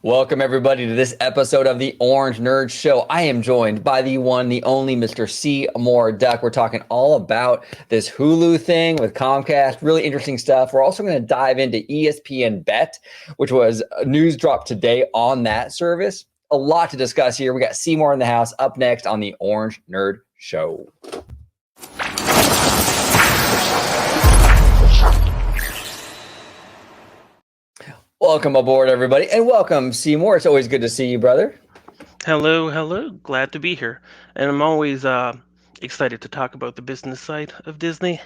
Welcome, everybody, to this episode of the Orange Nerd Show. I am joined by the one, the only Mr. Seymour Duck. We're talking all about this Hulu thing with Comcast. Really interesting stuff. We're also going to dive into ESPN Bet, which was a news drop today on that service. A lot to discuss here. We got Seymour in the house up next on the Orange Nerd Show. Welcome aboard, everybody, and welcome, Seymour. It's always good to see you, brother. Hello. Glad to be here. And I'm always excited to talk about the business side of Disney.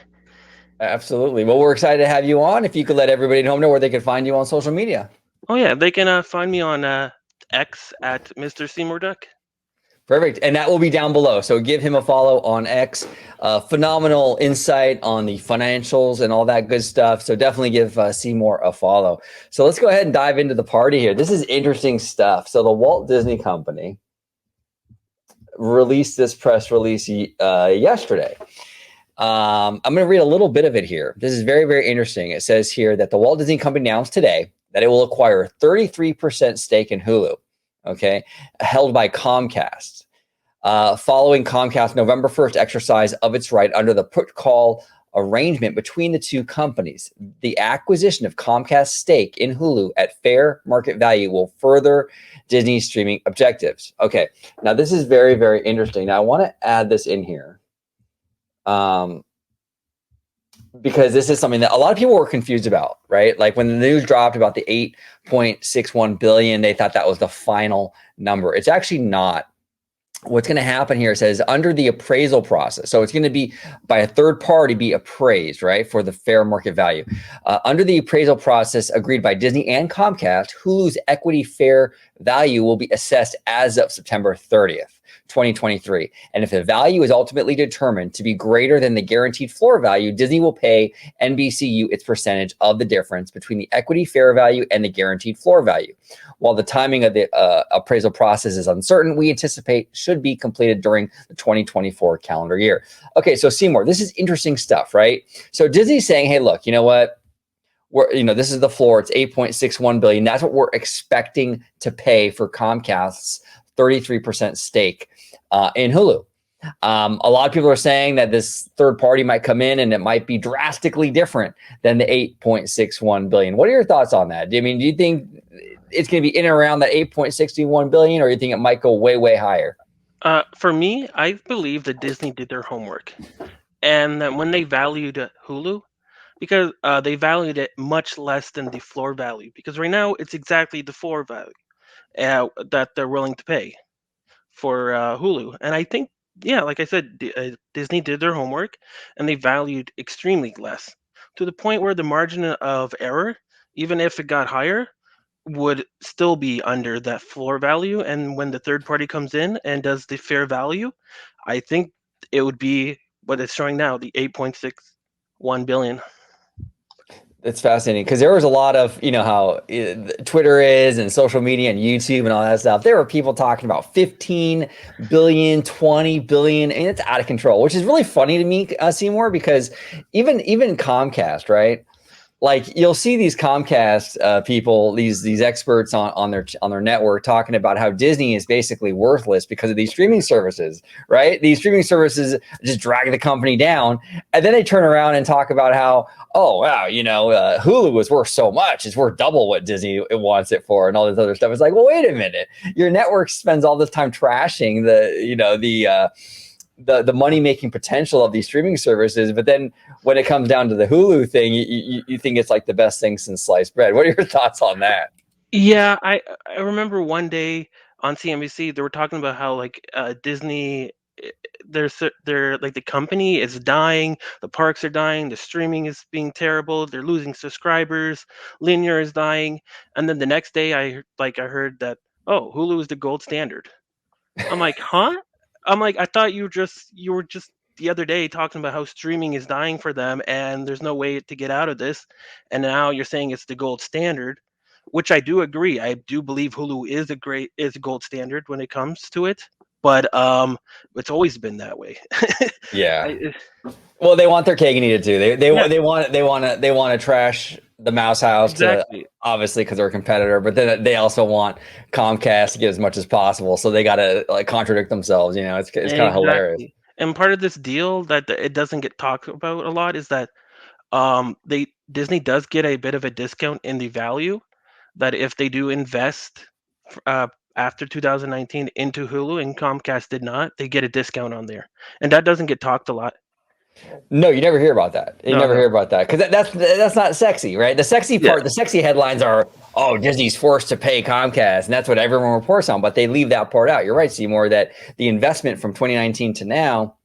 Absolutely. Well, we're excited to have you on. If you could let everybody at home know where they could find you on social media. Oh, yeah, they can find me on X at Mr. Seymour Duck. Perfect. And that will be down below. So give him a follow on X. Phenomenal insight on the financials and all that good stuff. So definitely give Seymour a follow. So let's go ahead and dive into the party here. This is interesting stuff. So the Walt Disney Company released this press release yesterday. I'm going to read a little bit of it here. This is very, very interesting. It says here that the Walt Disney Company announced today that it will acquire a 33% stake in Hulu, okay, held by Comcast, following Comcast's November 1st exercise of its right under the put-call arrangement between the two companies. The acquisition of Comcast's stake in Hulu at fair market value will further Disney's streaming objectives. Okay, now this is very, very interesting. Now I want to add this in here. Because this is something that a lot of people were confused about, right? Like when the news dropped about the 8.61 billion, they thought that was the final number. It's actually not. What's going to happen here, it says under the appraisal process. So it's going to be by a third party be appraised, right, for the fair market value. Under the appraisal process agreed by Disney and Comcast, Hulu's equity fair value will be assessed as of September 30th. 2023. And if the value is ultimately determined to be greater than the guaranteed floor value, Disney will pay NBCU its percentage of the difference between the equity fair value and the guaranteed floor value. While the timing of the appraisal process is uncertain, we anticipate should be completed during the 2024 calendar year. Okay, so Seymour, this is interesting stuff, right? So Disney's saying, hey, look, you know what? This is the floor. It's 8.61 billion. That's what we're expecting to pay for Comcast's 33% stake in Hulu. A lot of people are saying that this third party might come in and it might be drastically different than the 8.61 billion. What are your thoughts on that? Do you think it's going to be in and around that 8.61 billion, or do you think it might go way, way higher? For me, I believe that Disney did their homework. And that when they valued Hulu, because they valued it much less than the floor value. Because right now, it's exactly the floor value that they're willing to pay for Hulu. And I think, yeah, like I said, Disney did their homework and they valued extremely less to the point where the margin of error, even if it got higher, would still be under that floor value. And when the third party comes in and does the fair value, I think it would be what it's showing now, the 8.61 billion. It's fascinating because there was a lot of, how Twitter is and social media and YouTube and all that stuff. There were people talking about 15 billion, 20 billion, and it's out of control, which is really funny to me, Seymour, because even Comcast, right? Like you'll see these Comcast people, these experts on their network talking about how Disney is basically worthless because of these streaming services, right? These streaming services just drag the company down, and then they turn around and talk about how, oh wow, Hulu is worth so much, it's worth double what Disney wants it for, and all this other stuff. It's like, well, wait a minute, your network spends all this time trashing the money-making potential of these streaming services, but then when it comes down to the Hulu thing, you think it's like the best thing since sliced bread. What are your thoughts on that? Yeah, I remember one day on CNBC they were talking about how like Disney, they're like the company is dying, the parks are dying, the streaming is being terrible, they're losing subscribers, linear is dying, and then the next day I heard that, oh, Hulu is the gold standard. I'm like, huh? I'm like, I thought you were just the other day talking about how streaming is dying for them and there's no way to get out of this, and now you're saying it's the gold standard, which I do agree. I do believe Hulu is a gold standard when it comes to it, but it's always been that way. Yeah. I, Well, they want their cake and eat it too. They yeah, want to trash the Mouse House to Exactly. obviously because they're a competitor, but then they also want Comcast to get as much as possible, so they got to like contradict themselves. It's kind of hilarious. Exactly. And part of this deal that it doesn't get talked about a lot is that they Disney does get a bit of a discount in the value that if they do invest after 2019 into Hulu and Comcast did not, they get a discount on there. And that doesn't get talked a lot. No, you never hear about that. You No, never no. hear about that because that's not sexy, right? The sexy Yeah. part, the sexy headlines are, oh, Disney's forced to pay Comcast, and that's what everyone reports on. But they leave that part out. You're right, Seymour, that the investment from 2019 to now,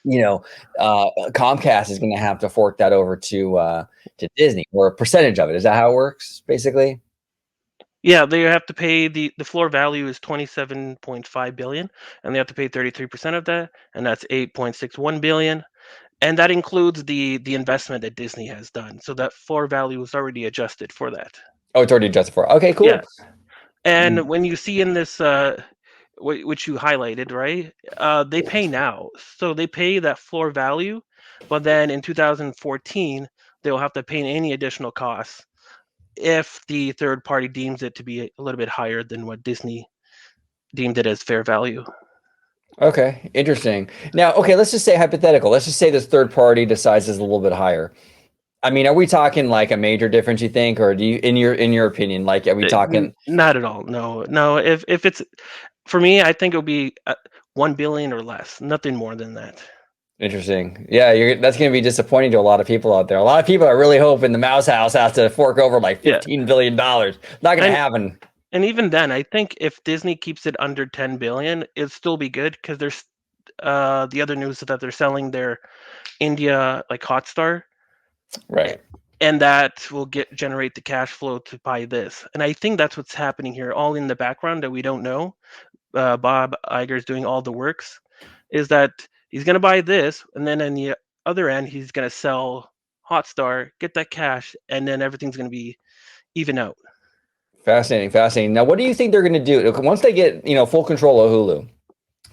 Comcast is going to have to fork that over to Disney, or a percentage of it. Is that how it works, basically? Yeah, they have to pay the floor value is 27.5 billion and they have to pay 33% of that and that's 8.61 billion and that includes the investment that Disney has done. So that floor value is already adjusted for that. Oh, it's already adjusted for. Okay, Yeah. cool. And when you see in this which you highlighted, right? They pay now. So they pay that floor value, but then in 2014 they'll have to pay any additional costs if the third party deems it to be a little bit higher than what Disney deemed it as fair value. Okay, interesting. Now, okay, let's just say hypothetical. Let's just say this third party decides is a little bit higher. I mean, are we talking like a major difference, you think, or do you, in your opinion, like, are we talking? Not at all. No, no. If it's for me, I think it'll be 1 billion or less. Nothing more than that. Interesting. Yeah, that's going to be disappointing to a lot of people out there. A lot of people are really hoping the Mouse House has to fork over like Yeah, $15 billion. Not going to and happen. and even then, I think if Disney keeps it under 10 billion, it'd still be good because there's the other news is that they're selling their India like Hotstar, a- Right. and that will generate the cash flow to buy this. And I think that's what's happening here, all in the background that we don't know. Bob Iger's doing all the works. Is that he's going to buy this, and then on the other end, he's going to sell Hotstar, get that cash, and then everything's going to be even out. Fascinating. Fascinating. Now, what do you think they're going to do once they get full control of Hulu?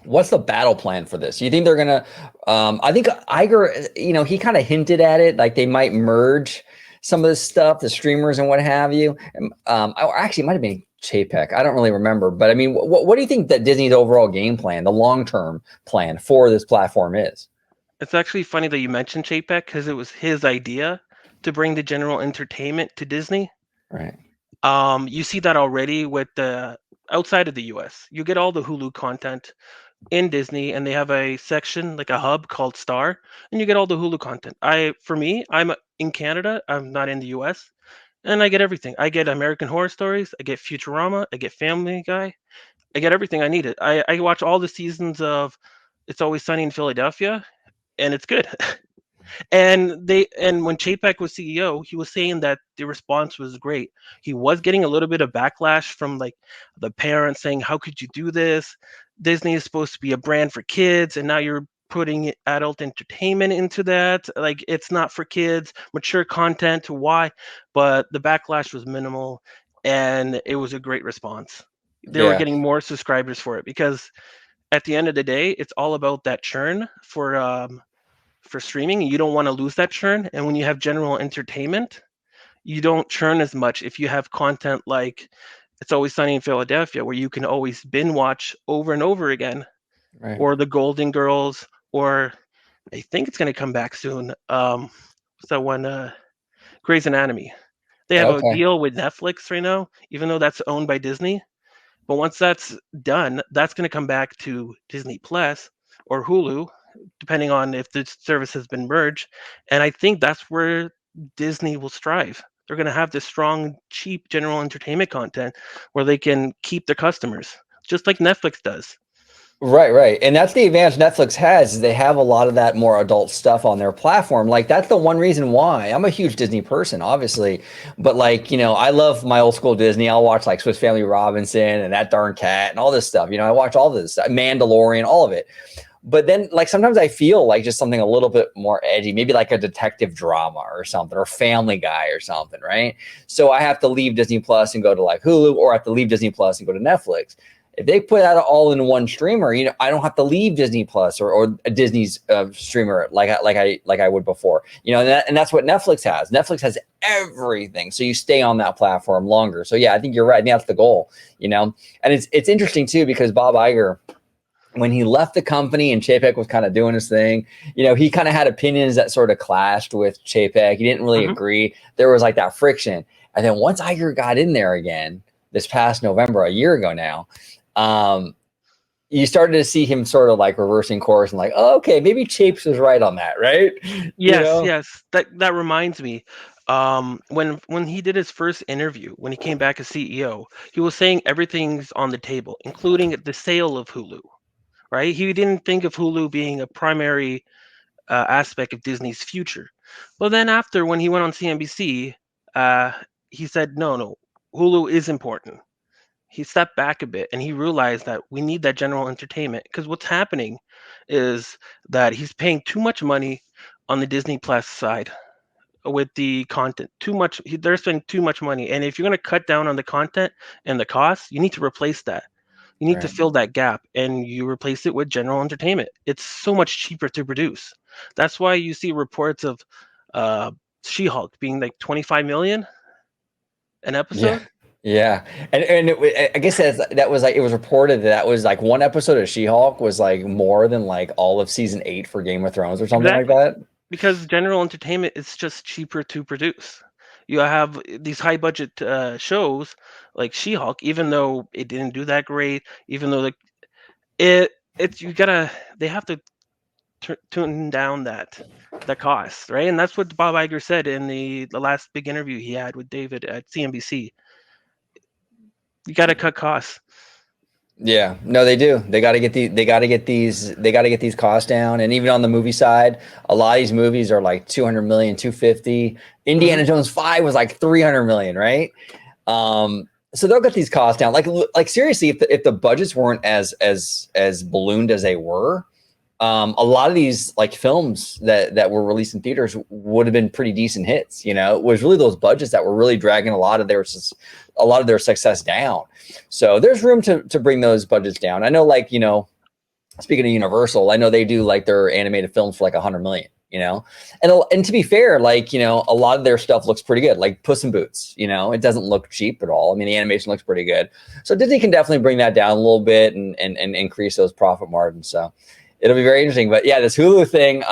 What's the battle plan for this? You think they're gonna? I think Iger, he kind of hinted at it, like they might merge some of this stuff, the streamers and what have you. Or actually, it might have been Chapek. I don't really remember, but I mean, what do you think that Disney's overall game plan, the long term plan for this platform is? It's actually funny that you mentioned Chapek because it was his idea to bring the general entertainment to Disney. Right. You see that already with the outside of the US. You get all the Hulu content in Disney and they have a section like a hub called Star and you get all the Hulu content. For me, I'm in Canada, I'm not in the US, and I get everything. I get American Horror Stories, I get Futurama, I get Family Guy, I get everything I needed. I watch all the seasons of It's Always Sunny in Philadelphia and it's good. And when Chapek was CEO, he was saying that the response was great. He was getting a little bit of backlash from like the parents saying, "How could you do this? Disney is supposed to be a brand for kids, and now you're putting adult entertainment into that. Like it's not for kids, mature content. Why?" But the backlash was minimal, and it was a great response. They were Yeah. getting more subscribers for it because at the end of the day, it's all about that churn for streaming. You don't want to lose that churn. And when you have general entertainment, you don't churn as much if you have content like It's Always Sunny in Philadelphia, where you can always binge watch over and over again, Right. or The Golden Girls, or I think it's going to come back soon. What's that one? Grey's Anatomy. They have a Okay. deal with Netflix right now, even though that's owned by Disney. But once that's done, that's going to come back to Disney Plus or Hulu, depending on if the service has been merged. And I think that's where Disney will strive. They're going to have this strong, cheap general entertainment content where they can keep their customers, just like Netflix does. Right, right. And that's the advantage Netflix has is they have a lot of that more adult stuff on their platform. Like that's the one reason why I'm a huge Disney person, obviously. But like, I love my old school Disney. I'll watch like Swiss Family Robinson and That Darn Cat and all this stuff. I watch all this, Mandalorian, all of it. But then like sometimes I feel like just something a little bit more edgy, maybe like a detective drama or something, or Family Guy or something, right? So I have to leave Disney Plus and go to like Hulu, or I have to leave Disney Plus and go to Netflix. If they put that all in one streamer, I don't have to leave Disney Plus or a Disney's streamer like I would before. And that's what Netflix has. Netflix has everything, so you stay on that platform longer. So yeah, I think you're right. I think that's the goal. And it's interesting too, because Bob Iger, when he left the company and Chapek was kind of doing his thing, he kind of had opinions that sort of clashed with Chapek. He didn't really agree. There was like that friction. And then once Iger got in there again this past November, a year ago now, you started to see him sort of like reversing course and like, oh, okay, maybe Chapes was right on that, right? Yes. That reminds me. When he did his first interview, when he came back as CEO, he was saying everything's on the table, including the sale of Hulu. Right? He didn't think of Hulu being a primary aspect of Disney's future. But then after, when he went on CNBC, uh, he said, no, Hulu is important. He stepped back a bit and he realized that we need that general entertainment, because what's happening is that he's paying too much money on the Disney Plus side with the content. Too much. They're spending too much money, and if you're going to cut down on the content and the costs, you need to replace that. You need to Right. fill that gap, and you replace it with general entertainment. It's so much cheaper to produce. That's why you see reports of uh, She-Hulk being like 25 million an Yeah. episode. Yeah. I guess that was like, it was reported that was like one episode of She-Hulk was like more than like all of season 8 for Game of Thrones or something like Exactly. that. Because general entertainment is just cheaper to produce. You have these high budget shows like She-Hulk, even though it didn't do that great, even though like it's you gotta they have to tune down that cost, right? And that's what Bob Iger said in the last big interview he had with David at CNBC. You got to cut costs. Yeah, no, they do. They got to get these costs down. And even on the movie side, a lot of these movies are like 200 million, 250. Hmm. Indiana Jones 5 was like 300 million, right? So they'll get these costs down. Like seriously, if the budgets weren't as ballooned as they were, a lot of these like films that were released in theaters would have been pretty decent hits. It was really those budgets that were really dragging a lot of their success down. So there's room to bring those budgets down. I know, like, speaking of Universal, I know they do like their animated films for like 100 million. And to be fair, like, a lot of their stuff looks pretty good, like Puss in Boots. It doesn't look cheap at all. I mean, the animation looks pretty good. So Disney can definitely bring that down a little bit and increase those profit margins. So it'll be very interesting. But yeah, this Hulu thing,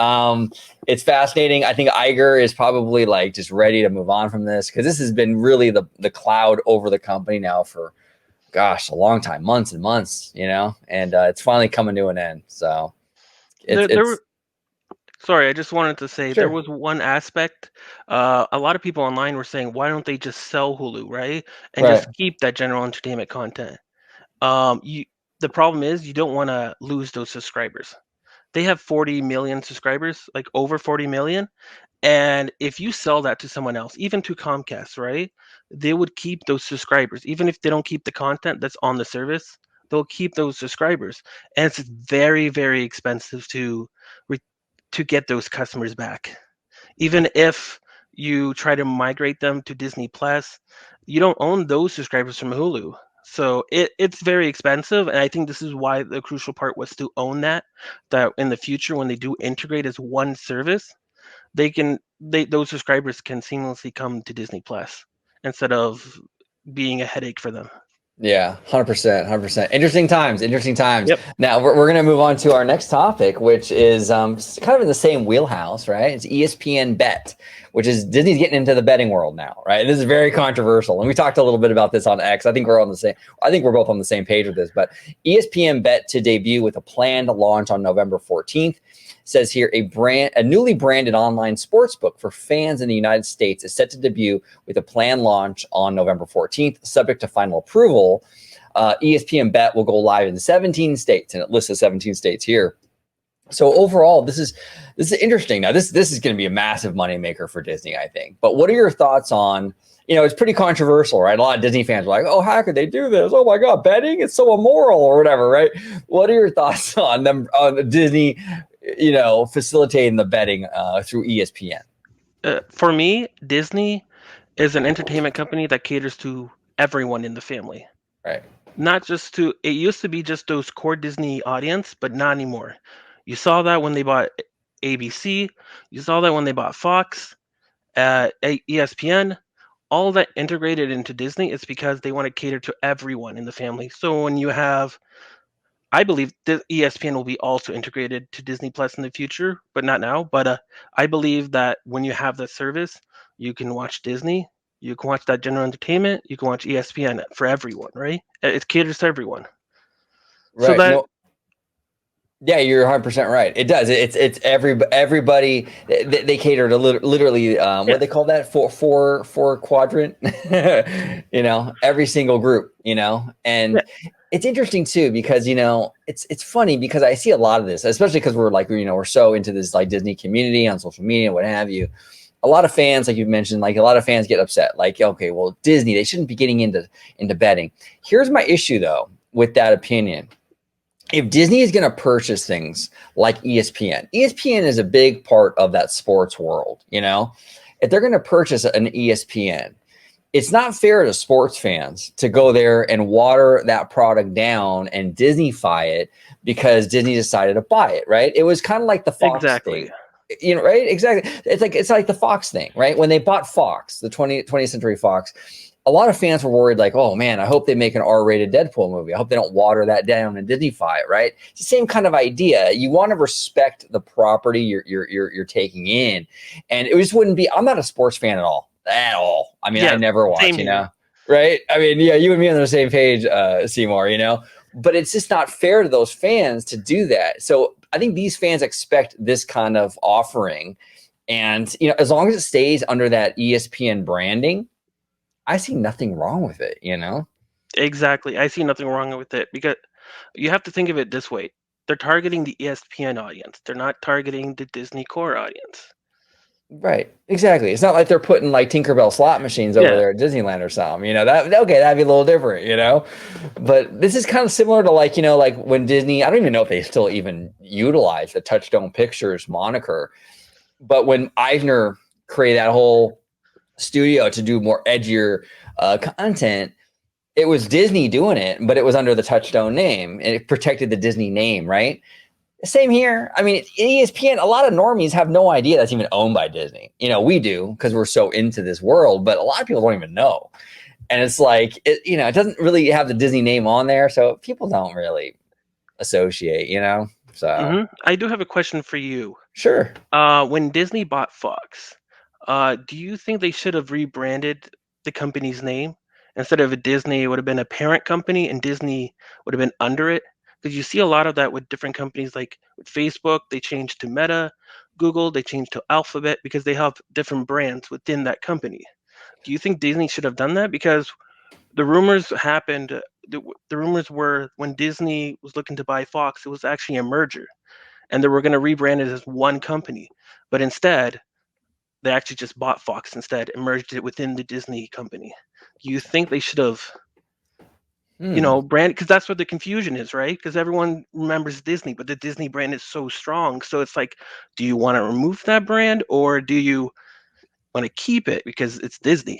it's fascinating. I think Iger is probably like just ready to move on from this, because this has been really the cloud over the company now for, gosh, a long time, months and months, and it's finally coming to an end. So There it's Sorry, I just wanted to say there sure. was one aspect. A lot of people online were saying, why don't they just sell Hulu, right? And Right. just keep that general entertainment content. You The problem is you don't want to lose those subscribers. They have 40 million subscribers, like over 40 million. And if you sell that to someone else, even to Comcast, right? They would keep those subscribers, even if they don't keep the content that's on the service. They'll keep those subscribers, and it's very, very expensive re- to get those customers back. Even if you try to migrate them to Disney Plus, you don't own those subscribers from Hulu. So it's very expensive, and I think this is why the crucial part was to own that in the future when they do integrate as one service, those subscribers can seamlessly come to Disney Plus instead of being a headache for them. Yeah, 100%, 100%. Interesting times, interesting times. Yep. Now we're going to move on to our next topic, which is kind of in the same wheelhouse, right? It's ESPN Bet, which is Disney's getting into the betting world now, right? This is very controversial, and we talked a little bit about this on X. I think we're both on the same page with this. But ESPN Bet to debut with a planned launch on November 14th. Says here a newly branded online sportsbook for fans in the United States is set to debut with a planned launch on November 14th, subject to final approval. ESPN Bet will go live in 17 states, and it lists the 17 states here. So overall, this is interesting. Now, this is going to be a massive moneymaker for Disney, I think. But what are your thoughts on? It's pretty controversial, right? A lot of Disney fans are like, "Oh, how could they do this? Oh my God, betting! It's so immoral," or whatever, right? What are your thoughts on them, on Disney, facilitating the betting through ESPN? For me, Disney is an entertainment company that caters to everyone in the family. Right. Not just to it used to be just those core Disney audience, but not anymore. You saw that when they bought ABC, you saw that when they bought Fox, ESPN, all that integrated into Disney is because they want to cater to everyone in the family. So when you have I believe the ESPN will be also integrated to Disney Plus in the future, but not now. But I believe that when you have that service, you can watch Disney, you can watch that general entertainment, you can watch ESPN for everyone, right? It caters to everyone. So Right. that No, yeah, you're 100% right. It does. It's everybody. They cater to literally what yeah, do they call that, four quadrant. Every single group. yeah, And it's interesting too because it's funny because I see a lot of this, especially because we're like we're so into this like Disney community on social media, what have you. A lot of fans, like you mentioned, like a lot of fans get upset. Like, okay, well, Disney, they shouldn't be getting into betting. Here's my issue though with that opinion. If Disney is going to purchase things like ESPN, ESPN is a big part of that sports world. If they're going to purchase an ESPN, it's not fair to sports fans to go there and water that product down and Disneyfy it because Disney decided to buy it, right? It was kind of like the Fox exactly. thing. Right? Exactly. It's like the Fox thing, right? When they bought Fox, the 20th Century Fox, a lot of fans were worried, like, oh man, I hope they make an R-rated Deadpool movie. I hope they don't water that down and Disneyfy it, right? It's the same kind of idea. You want to respect the property you're taking in, and it just wouldn't be. I'm not a sports fan at all. At all. I mean, I Yeah, never same watch. here. Right? I mean, yeah, you and me on the same page, Seymour. But it's just not fair to those fans to do that. So I think these fans expect this kind of offering, and as long as it stays under that ESPN branding, I see nothing wrong with it. Exactly. I see nothing wrong with it because you have to think of it this way. They're targeting the ESPN audience. They're not targeting the Disney core audience. Right. Exactly. It's not like they're putting like Tinkerbell slot machines over Yeah, there at Disneyland or something. That okay, that'd be a little different. But this is kind of similar to like when Disney, I don't even know if they still even utilize the Touchstone Pictures moniker, but when Eisner created that whole studio to do more edgier content, it was Disney doing it, but it was under the Touchstone name and it protected the Disney name, right? Same here. I mean, ESPN, a lot of normies have no idea that's even owned by Disney. We do because we're so into this world, but a lot of people don't even know. And it's like, it doesn't really have the Disney name on there. So people don't really associate. So, I do have a question for you. sure. When Disney bought Fox, do you think they should have rebranded the company's name? Instead of a Disney, it would have been a parent company, and Disney would have been under it. Because you see a lot of that with different companies, like with Facebook, they changed to Meta, Google, they changed to Alphabet because they have different brands within that company. Do you think Disney should have done that? Because the rumors happened. The rumors were when Disney was looking to buy Fox, it was actually a merger and they were going to rebrand it as one company. But instead, they actually just bought Fox instead and merged it within the Disney company. You think they should have, Hmm. brand because that's what the confusion is, right? Because everyone remembers Disney, but the Disney brand is so strong. So it's like, do you want to remove that brand or do you want to keep it because it's Disney?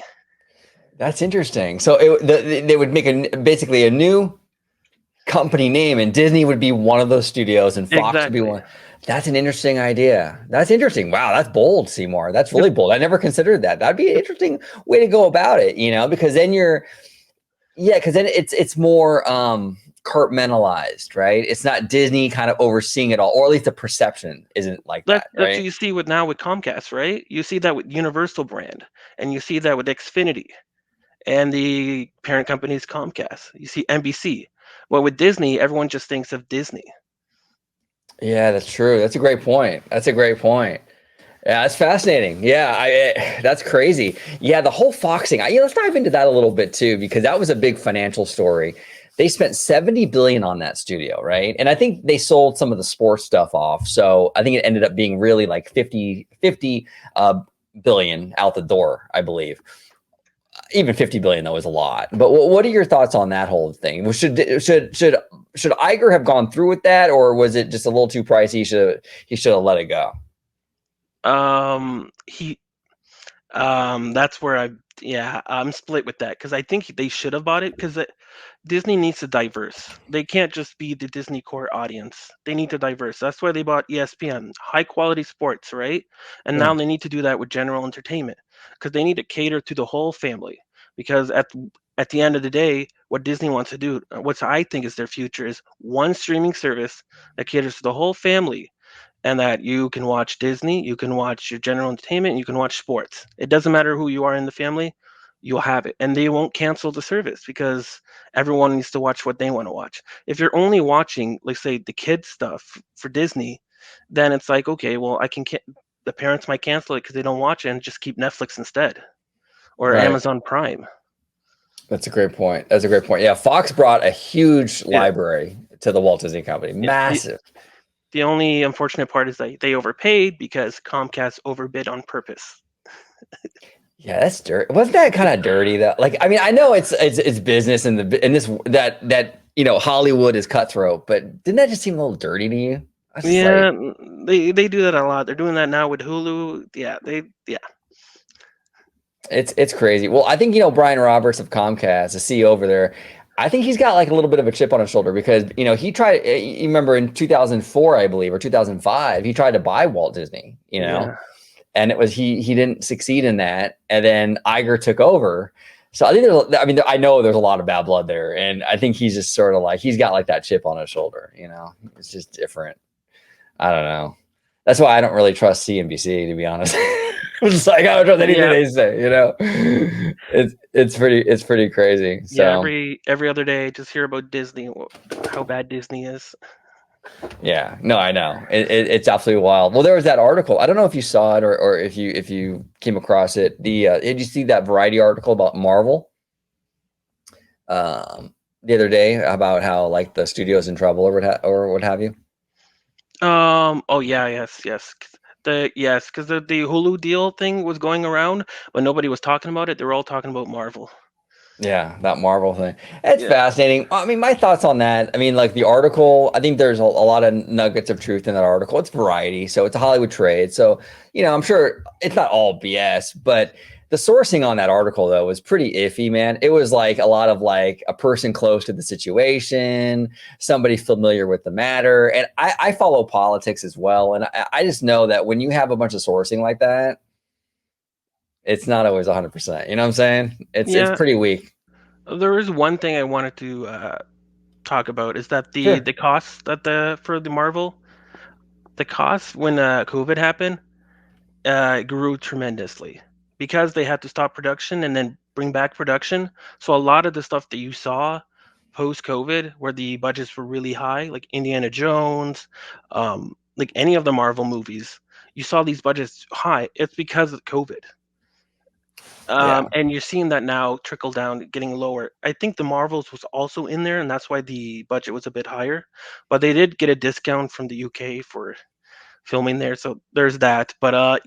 That's interesting. So they would make basically a new company name, and Disney would be one of those studios, and Fox would be Exactly. one. That's an interesting idea. That's interesting. Wow, that's bold, Seymour. That's really bold. I never considered that. That'd be an interesting way to go about it. Because then because then it's more compartmentalized, right? It's not Disney kind of overseeing it all, or at least the perception isn't like that, That's what right? you see with now with Comcast, right? You see that with Universal brand, and you see that with Xfinity. And the parent company is Comcast. You see NBC. Well, with Disney, everyone just thinks of Disney. Yeah, that's true. That's a great point. That's a great point. Yeah, that's fascinating. Yeah, that's crazy. Yeah, the whole Fox thing. Let's dive into that a little bit too, because that was a big financial story. They spent 70 billion on that studio, right? And I think they sold some of the sports stuff off. So I think it ended up being really like 50 billion out the door, I believe. Even 50 billion though is a lot. But what are your thoughts on that whole thing? Should Iger have gone through with that, or was it just a little too pricey? He should have let it go. He that's where I'm split with that because I think they should have bought it because Disney needs to diverse. They can't just be the Disney core audience. They need to diverse. That's why they bought ESPN, high quality sports, right? And now Yeah. they need to do that with general entertainment because they need to cater to the whole family. Because at the end of the day, what Disney wants to do, what I think is their future, is one streaming service that caters to the whole family, and that you can watch Disney, you can watch your general entertainment, you can watch sports. It doesn't matter who you are in the family, you'll have it. And they won't cancel the service because everyone needs to watch what they want to watch. If you're only watching, like say, the kids stuff for Disney, then it's like, okay, well, the parents might cancel it because they don't watch it and just keep Netflix instead or Right. Amazon Prime. That's a great point. That's a great point. Yeah, Fox brought a huge Yeah. library to the Walt Disney Company. Yeah. Massive. The only unfortunate part is that they overpaid because Comcast overbid on purpose. Yeah, that's dirty. Wasn't that kind of dirty though? Like, I mean, I know it's business and this that Hollywood is cutthroat, but didn't that just seem a little dirty to you? I was just Yeah, like, they do that a lot. They're doing that now with Hulu. Yeah. it's crazy. Well, I think Brian Roberts of Comcast, the CEO over there. I think he's got like a little bit of a chip on his shoulder because he tried. You remember in 2004, I believe, or 2005, he tried to buy Walt Disney. Yeah. And it was he didn't succeed in that, and then Iger took over. So I know there's a lot of bad blood there, and I think he's just sort of like he's got like that chip on his shoulder. It's just different. I don't know. That's why I don't really trust CNBC, to be honest. I'm just like I don't trust anything they say. It's pretty crazy. So Yeah, every other day, just hear about Disney, how bad Disney is. yeah, no, I know it's absolutely wild. Well, there was that article. I don't know if you saw it or if you came across it. Did you see that Variety article about Marvel the other day about how like the studio's in trouble or what have you? Oh yeah, yes. Because the Hulu deal thing was going around, but nobody was talking about it. They were all talking about Marvel. Yeah, that Marvel thing. It's Yeah. fascinating. I mean, my thoughts on that. I mean, like the article, I think there's a lot of nuggets of truth in that article. It's Variety, so it's a Hollywood trade. So, I'm sure it's not all BS, but the sourcing on that article though was pretty iffy, man. It was like a lot of like a person close to the situation, somebody familiar with the matter. And I follow politics as well. And I just know that when you have a bunch of sourcing like that, it's not always 100%. You know what I'm saying? It's Yeah. pretty weak. There is one thing I wanted to talk about is that Sure. the cost that for the Marvel, the cost when COVID happened, grew tremendously because they had to stop production and then bring back production. So a lot of the stuff that you saw post COVID, where the budgets were really high, like Indiana Jones, like any of the Marvel movies, you saw these budgets high. It's because of COVID. Yeah. And you're seeing that now trickle down, getting lower. I think the Marvels was also in there, and that's why the budget was a bit higher. But they did get a discount from the UK for filming there, so there's that. But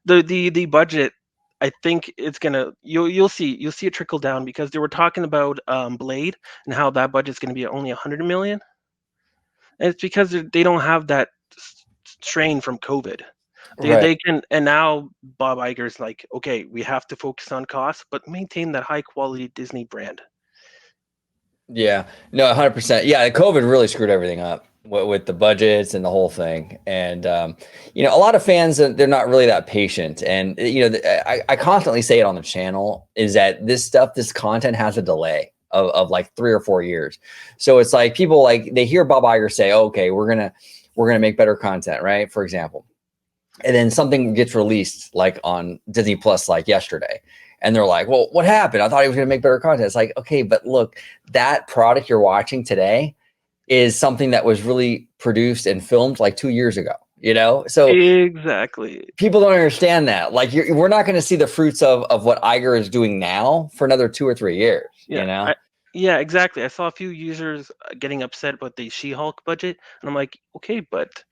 the budget, I think it's gonna you'll see it trickle down because they were talking about Blade and how that budget's gonna be only 100 million. And it's because they don't have that strain from COVID. They Right. can, and now Bob Iger's like, okay, we have to focus on costs, but maintain that high quality Disney brand. Yeah. No, 100%. Yeah, COVID really screwed everything up with the budgets and the whole thing. And a lot of fans they're not really that patient. And I constantly say it on the channel is that this content has a delay of like 3 or 4 years. So it's like people like they hear Bob Iger say, okay, we're gonna make better content, right? For example. And then something gets released like on Disney Plus like yesterday. And they're like, well, what happened? I thought he was going to make better content. It's like, okay, but look, that product you're watching today is something that was really produced and filmed like 2 years ago, So Exactly. people don't understand that. Like, we're not going to see the fruits of what Iger is doing now for another 2 or 3 years, Yeah. Yeah, exactly. I saw a few users getting upset about the She-Hulk budget, and I'm like, okay, but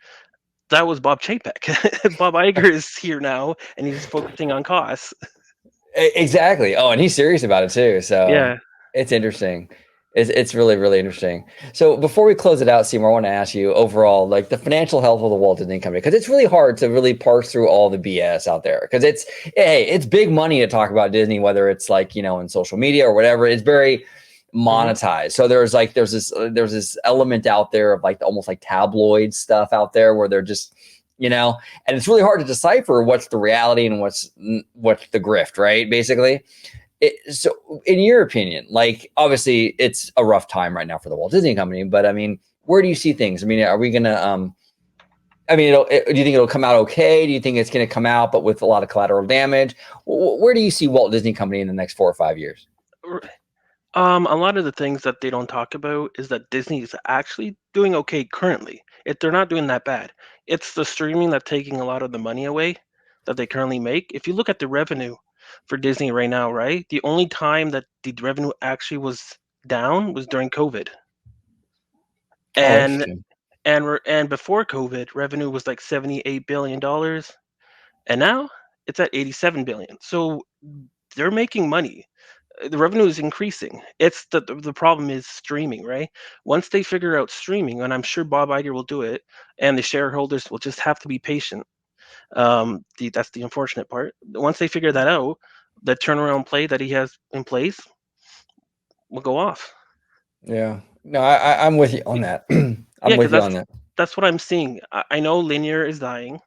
that was Bob Chapek. Bob Iger is here now, and he's focusing on costs. Exactly. Oh, and he's serious about it too. So Yeah. it's interesting. It's really, really interesting. So before we close it out, Seymour, I want to ask you overall, like the financial health of the Walt Disney Company, because it's really hard to really parse through all the BS out there. Because it's big money to talk about Disney, whether it's like in social media or whatever. It's very monetized. So there's this element out there of like almost like tabloid stuff out there where they're just, and it's really hard to decipher what's the reality and what's the grift, right? Basically. So in your opinion, like obviously it's a rough time right now for the Walt Disney Company, but I mean, where do you see things? I mean, are we gonna do you think it'll come out okay? Do you think it's going to come out but with a lot of collateral damage? Where do you see Walt Disney Company in the next 4 or 5 years? A lot of the things that they don't talk about is that Disney is actually doing okay currently. They're not doing that bad. It's the streaming that's taking a lot of the money away that they currently make. If you look at the revenue for Disney right now, right? The only time that the revenue actually was down was during COVID. Oh, And interesting. and before COVID, revenue was like $78 billion, and now it's at 87 billion. So they're making money. The revenue is increasing. It's the problem is streaming, right? Once they figure out streaming, and I'm sure Bob Iger will do it, and the shareholders will just have to be patient. That's the unfortunate part. Once they figure that out, the turnaround play that he has in place will go off. Yeah. No, I'm with you on that. Yeah, I'm because with you on that. that's what I'm seeing. I know linear is dying,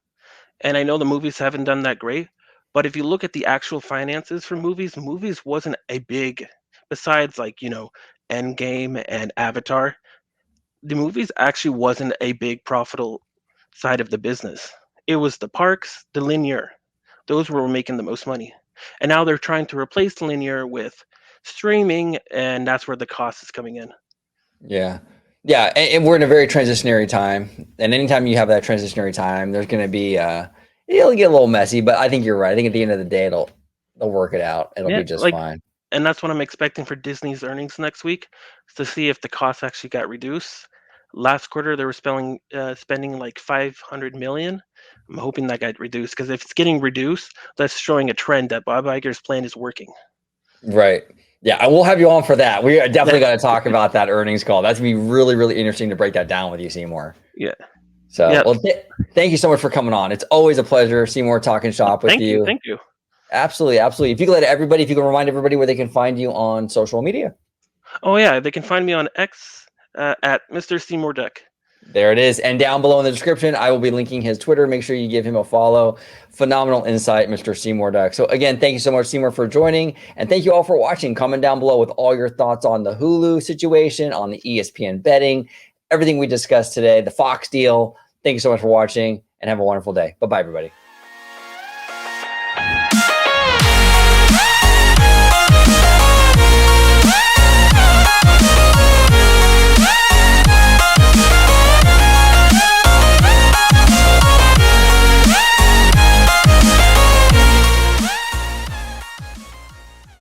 and I know the movies haven't done that great. But if you look at the actual finances for movies wasn't a big, besides like Endgame and Avatar. The movies actually wasn't a big profitable side of the business. It was the parks, the linear. Those were making the most money. And now they're trying to replace the linear with streaming, and that's where the cost is coming in. Yeah. Yeah. And we're in a very transitionary time. And anytime you have that transitionary time, there's going to be, it'll get a little messy, but I think you're right. I think at the end of the day, they'll work it out. It'll Yeah, be just fine. and that's what I'm expecting for Disney's earnings next week, to see if the costs actually got reduced. Last quarter, they were spending like 500 million. I'm hoping that got reduced, because if it's getting reduced, that's showing a trend that Bob Iger's plan is working. Right. Yeah, I will have you on for that. We are definitely got to talk about that earnings call. That's gonna be really, really interesting to break that down with you, Seymour. Yeah. So, Yeah. well, thank you so much for coming on. It's always a pleasure, Seymour, talking shop with Thank you. you. Thank you. Absolutely, absolutely. If you could remind everybody where they can find you on social media. Oh yeah, they can find me on X at Mr. Seymour Duck. There it is. And down below in the description, I will be linking his Twitter. Make sure you give him a follow. Phenomenal insight, Mr. Seymour Duck. So again, thank you so much, Seymour, for joining. And thank you all for watching. Comment down below with all your thoughts on the Hulu situation, on the ESPN betting, everything we discussed today, the Fox deal. Thank you so much for watching and have a wonderful day. Bye-bye, everybody.